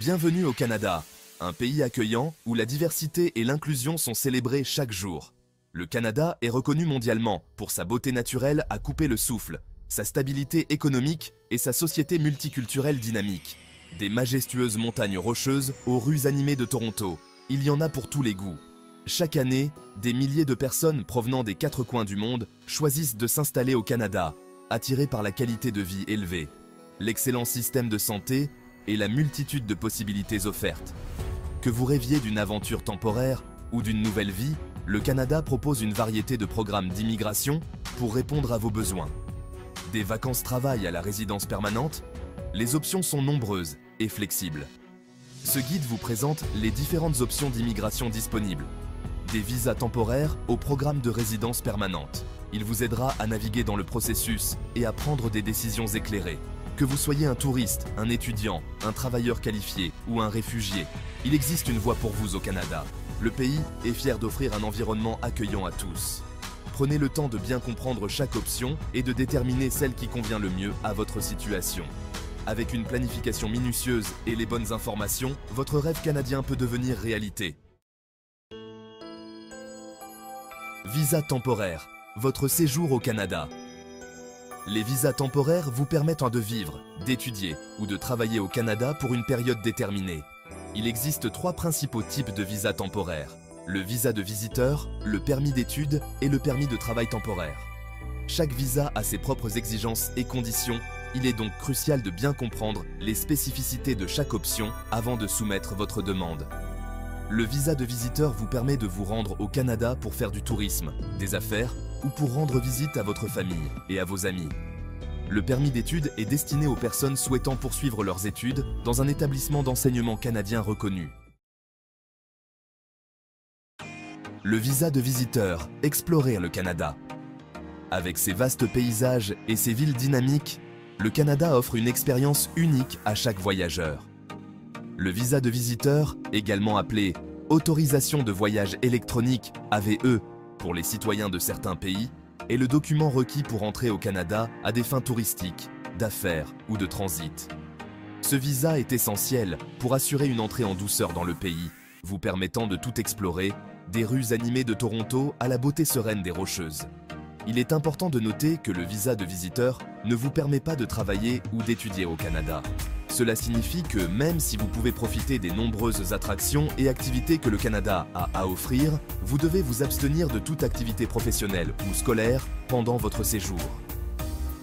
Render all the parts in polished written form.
Bienvenue au Canada, un pays accueillant où la diversité et l'inclusion sont célébrées chaque jour. Le Canada est reconnu mondialement pour sa beauté naturelle à couper le souffle, sa stabilité économique et sa société multiculturelle dynamique. Des majestueuses montagnes rocheuses aux rues animées de Toronto, il y en a pour tous les goûts. Chaque année, des milliers de personnes provenant des 4 coins du monde choisissent de s'installer au Canada, attirées par la qualité de vie élevée, l'excellent système de santé et la multitude de possibilités offertes. Que vous rêviez d'une aventure temporaire ou d'une nouvelle vie, le Canada propose une variété de programmes d'immigration pour répondre à vos besoins. Des vacances-travail à la résidence permanente, les options sont nombreuses et flexibles. Ce guide vous présente les différentes options d'immigration disponibles. Des visas temporaires au programme de résidence permanente. Il vous aidera à naviguer dans le processus et à prendre des décisions éclairées. Que vous soyez un touriste, un étudiant, un travailleur qualifié ou un réfugié, il existe une voie pour vous au Canada. Le pays est fier d'offrir un environnement accueillant à tous. Prenez le temps de bien comprendre chaque option et de déterminer celle qui convient le mieux à votre situation. Avec une planification minutieuse et les bonnes informations, votre rêve canadien peut devenir réalité. Visa temporaire, votre séjour au Canada. Les visas temporaires vous permettent de vivre, d'étudier ou de travailler au Canada pour une période déterminée. Il existe 3 principaux types de visas temporaires. Le visa de visiteur, le permis d'études et le permis de travail temporaire. Chaque visa a ses propres exigences et conditions. Il est donc crucial de bien comprendre les spécificités de chaque option avant de soumettre votre demande. Le visa de visiteur vous permet de vous rendre au Canada pour faire du tourisme, des affaires ou pour rendre visite à votre famille et à vos amis. Le permis d'études est destiné aux personnes souhaitant poursuivre leurs études dans un établissement d'enseignement canadien reconnu. Le visa de visiteur, explorer le Canada. Avec ses vastes paysages et ses villes dynamiques, le Canada offre une expérience unique à chaque voyageur. Le visa de visiteur, également appelé autorisation de voyage électronique AVE pour les citoyens de certains pays, est le document requis pour entrer au Canada à des fins touristiques, d'affaires ou de transit. Ce visa est essentiel pour assurer une entrée en douceur dans le pays, vous permettant de tout explorer, des rues animées de Toronto à la beauté sereine des Rocheuses. Il est important de noter que le visa de visiteur ne vous permet pas de travailler ou d'étudier au Canada. Cela signifie que même si vous pouvez profiter des nombreuses attractions et activités que le Canada a à offrir, vous devez vous abstenir de toute activité professionnelle ou scolaire pendant votre séjour.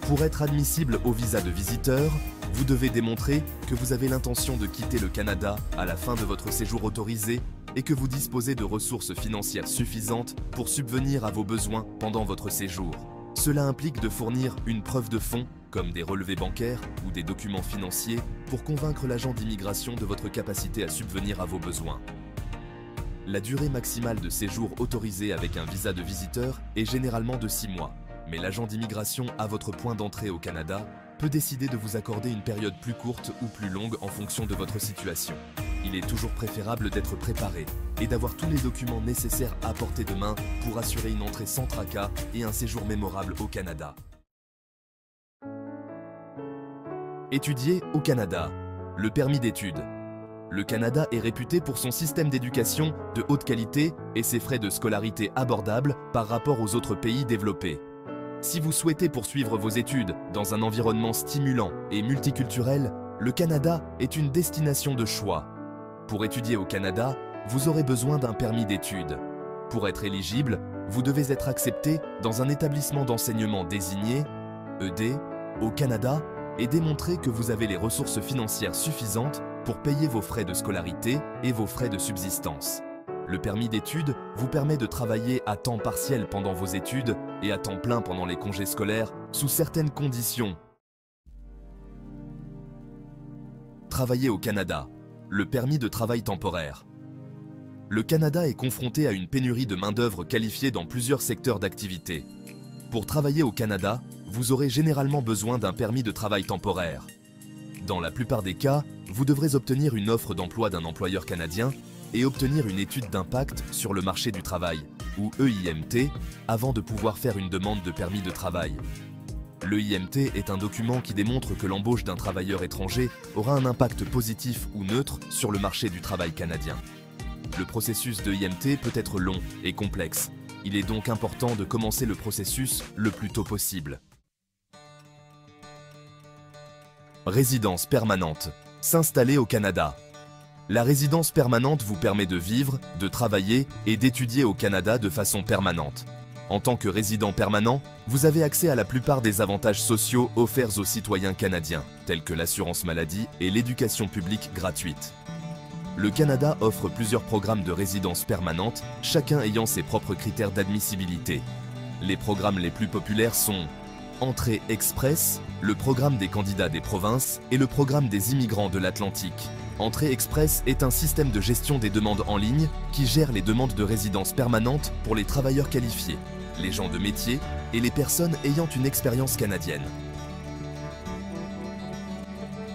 Pour être admissible au visa de visiteur, vous devez démontrer que vous avez l'intention de quitter le Canada à la fin de votre séjour autorisé et que vous disposez de ressources financières suffisantes pour subvenir à vos besoins pendant votre séjour. Cela implique de fournir une preuve de fonds, comme des relevés bancaires ou des documents financiers, pour convaincre l'agent d'immigration de votre capacité à subvenir à vos besoins. La durée maximale de séjour autorisée avec un visa de visiteur est généralement de 6 mois, mais l'agent d'immigration à votre point d'entrée au Canada peut décider de vous accorder une période plus courte ou plus longue en fonction de votre situation. Il est toujours préférable d'être préparé et d'avoir tous les documents nécessaires à portée de main pour assurer une entrée sans tracas et un séjour mémorable au Canada. Étudier au Canada. Le permis d'études. Le Canada est réputé pour son système d'éducation de haute qualité et ses frais de scolarité abordables par rapport aux autres pays développés. Si vous souhaitez poursuivre vos études dans un environnement stimulant et multiculturel, le Canada est une destination de choix. Pour étudier au Canada, vous aurez besoin d'un permis d'études. Pour être éligible, vous devez être accepté dans un établissement d'enseignement désigné, ED, au Canada et démontrer que vous avez les ressources financières suffisantes pour payer vos frais de scolarité et vos frais de subsistance. Le permis d'études vous permet de travailler à temps partiel pendant vos études et à temps plein pendant les congés scolaires sous certaines conditions. Travailler au Canada. Le permis de travail temporaire. Le Canada est confronté à une pénurie de main-d'œuvre qualifiée dans plusieurs secteurs d'activité. Pour travailler au Canada, vous aurez généralement besoin d'un permis de travail temporaire. Dans la plupart des cas, vous devrez obtenir une offre d'emploi d'un employeur canadien et obtenir une étude d'impact sur le marché du travail, ou EIMT, avant de pouvoir faire une demande de permis de travail. Le IMT est un document qui démontre que l'embauche d'un travailleur étranger aura un impact positif ou neutre sur le marché du travail canadien. Le processus de IMT peut être long et complexe. Il est donc important de commencer le processus le plus tôt possible. Résidence permanente. S'installer au Canada. La résidence permanente vous permet de vivre, de travailler et d'étudier au Canada de façon permanente. En tant que résident permanent, vous avez accès à la plupart des avantages sociaux offerts aux citoyens canadiens, tels que l'assurance maladie et l'éducation publique gratuite. Le Canada offre plusieurs programmes de résidence permanente, chacun ayant ses propres critères d'admissibilité. Les programmes les plus populaires sont Entrée Express, le programme des candidats des provinces et le programme des immigrants de l'Atlantique. Entrée Express est un système de gestion des demandes en ligne qui gère les demandes de résidence permanente pour les travailleurs qualifiés, les gens de métier et les personnes ayant une expérience canadienne.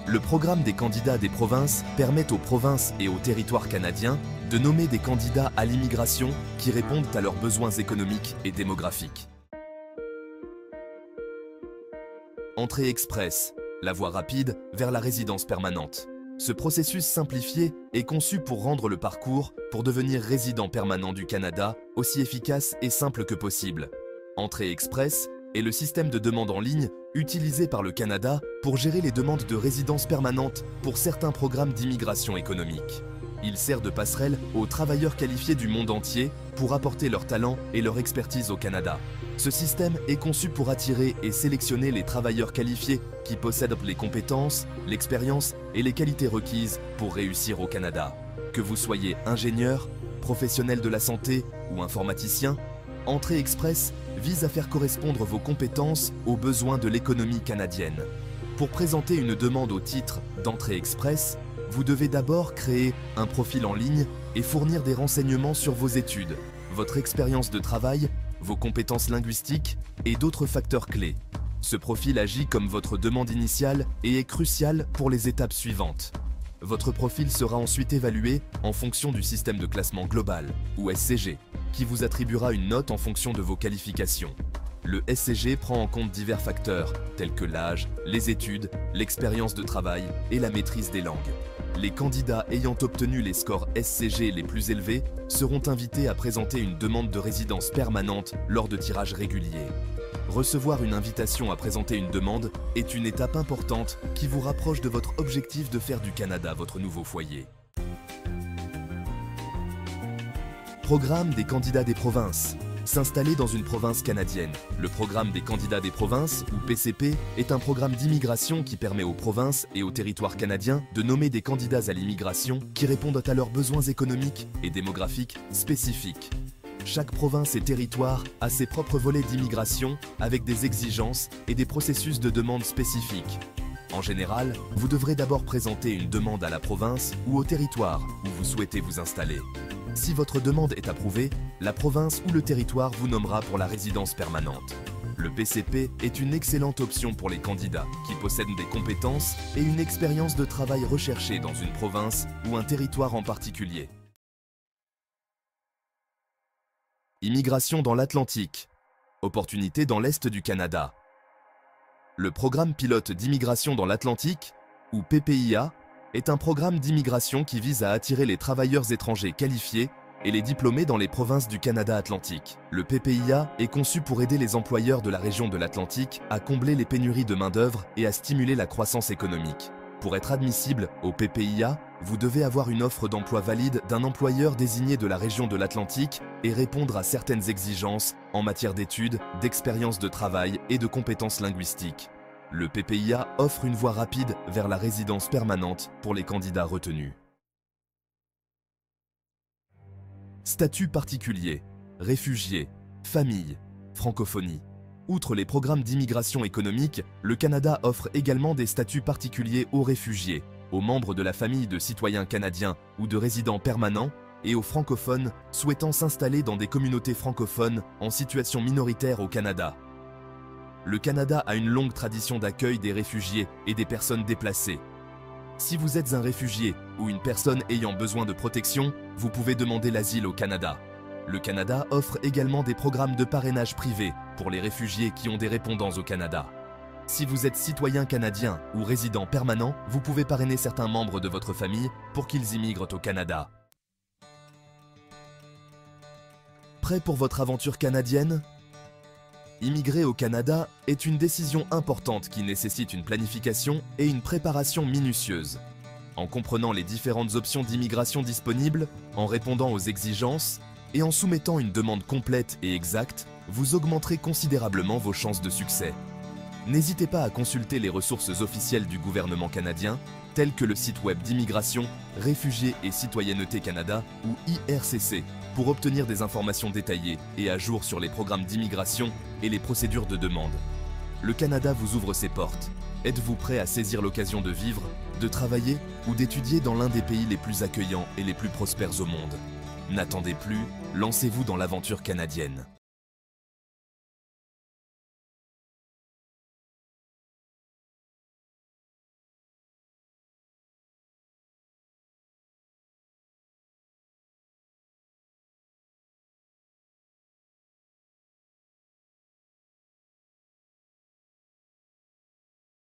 Le programme des candidats des provinces permet aux provinces et aux territoires canadiens de nommer des candidats à l'immigration qui répondent à leurs besoins économiques et démographiques. Entrée Express, la voie rapide vers la résidence permanente. Ce processus simplifié est conçu pour rendre le parcours pour devenir résident permanent du Canada aussi efficace et simple que possible. Entrée Express est le système de demande en ligne utilisé par le Canada pour gérer les demandes de résidence permanente pour certains programmes d'immigration économique. Il sert de passerelle aux travailleurs qualifiés du monde entier pour apporter leur talent et leur expertise au Canada. Ce système est conçu pour attirer et sélectionner les travailleurs qualifiés qui possèdent les compétences, l'expérience et les qualités requises pour réussir au Canada. Que vous soyez ingénieur, professionnel de la santé ou informaticien, Entrée Express vise à faire correspondre vos compétences aux besoins de l'économie canadienne. Pour présenter une demande au titre d'Entrée Express, vous devez d'abord créer un profil en ligne et fournir des renseignements sur vos études, votre expérience de travail, vos compétences linguistiques et d'autres facteurs clés. Ce profil agit comme votre demande initiale et est crucial pour les étapes suivantes. Votre profil sera ensuite évalué en fonction du système de classement global, ou SCG, qui vous attribuera une note en fonction de vos qualifications. Le SCG prend en compte divers facteurs, tels que l'âge, les études, l'expérience de travail et la maîtrise des langues. Les candidats ayant obtenu les scores SCG les plus élevés seront invités à présenter une demande de résidence permanente lors de tirages réguliers. Recevoir une invitation à présenter une demande est une étape importante qui vous rapproche de votre objectif de faire du Canada votre nouveau foyer. Programme des candidats des provinces. S'installer dans une province canadienne. Le programme des candidats des provinces, ou PCP, est un programme d'immigration qui permet aux provinces et aux territoires canadiens de nommer des candidats à l'immigration qui répondent à leurs besoins économiques et démographiques spécifiques. Chaque province et territoire a ses propres volets d'immigration avec des exigences et des processus de demande spécifiques. En général, vous devrez d'abord présenter une demande à la province ou au territoire où vous souhaitez vous installer. Si votre demande est approuvée, la province ou le territoire vous nommera pour la résidence permanente. Le PCP est une excellente option pour les candidats qui possèdent des compétences et une expérience de travail recherchée dans une province ou un territoire en particulier. Immigration dans l'Atlantique. Opportunités dans l'Est du Canada. Le programme pilote d'immigration dans l'Atlantique, ou PPIA, est un programme d'immigration qui vise à attirer les travailleurs étrangers qualifiés et les diplômés dans les provinces du Canada Atlantique. Le PPIA est conçu pour aider les employeurs de la région de l'Atlantique à combler les pénuries de main-d'œuvre et à stimuler la croissance économique. Pour être admissible au PPIA, vous devez avoir une offre d'emploi valide d'un employeur désigné de la région de l'Atlantique et répondre à certaines exigences en matière d'études, d'expérience de travail et de compétences linguistiques. Le PPIA offre une voie rapide vers la résidence permanente pour les candidats retenus. Statut particulier, réfugié, famille, francophonie. Outre les programmes d'immigration économique, le Canada offre également des statuts particuliers aux réfugiés, aux membres de la famille de citoyens canadiens ou de résidents permanents et aux francophones souhaitant s'installer dans des communautés francophones en situation minoritaire au Canada. Le Canada a une longue tradition d'accueil des réfugiés et des personnes déplacées. Si vous êtes un réfugié ou une personne ayant besoin de protection, vous pouvez demander l'asile au Canada. Le Canada offre également des programmes de parrainage privé pour les réfugiés qui ont des répondants au Canada. Si vous êtes citoyen canadien ou résident permanent, vous pouvez parrainer certains membres de votre famille pour qu'ils immigrent au Canada. Prêt pour votre aventure canadienne? Immigrer au Canada est une décision importante qui nécessite une planification et une préparation minutieuse. En comprenant les différentes options d'immigration disponibles, en répondant aux exigences et en soumettant une demande complète et exacte, vous augmenterez considérablement vos chances de succès. N'hésitez pas à consulter les ressources officielles du gouvernement canadien, telles que le site web d'immigration, Réfugiés et Citoyenneté Canada ou IRCC, pour obtenir des informations détaillées et à jour sur les programmes d'immigration et les procédures de demande. Le Canada vous ouvre ses portes. Êtes-vous prêt à saisir l'occasion de vivre, de travailler ou d'étudier dans l'un des pays les plus accueillants et les plus prospères au monde? N'attendez plus, lancez-vous dans l'aventure canadienne.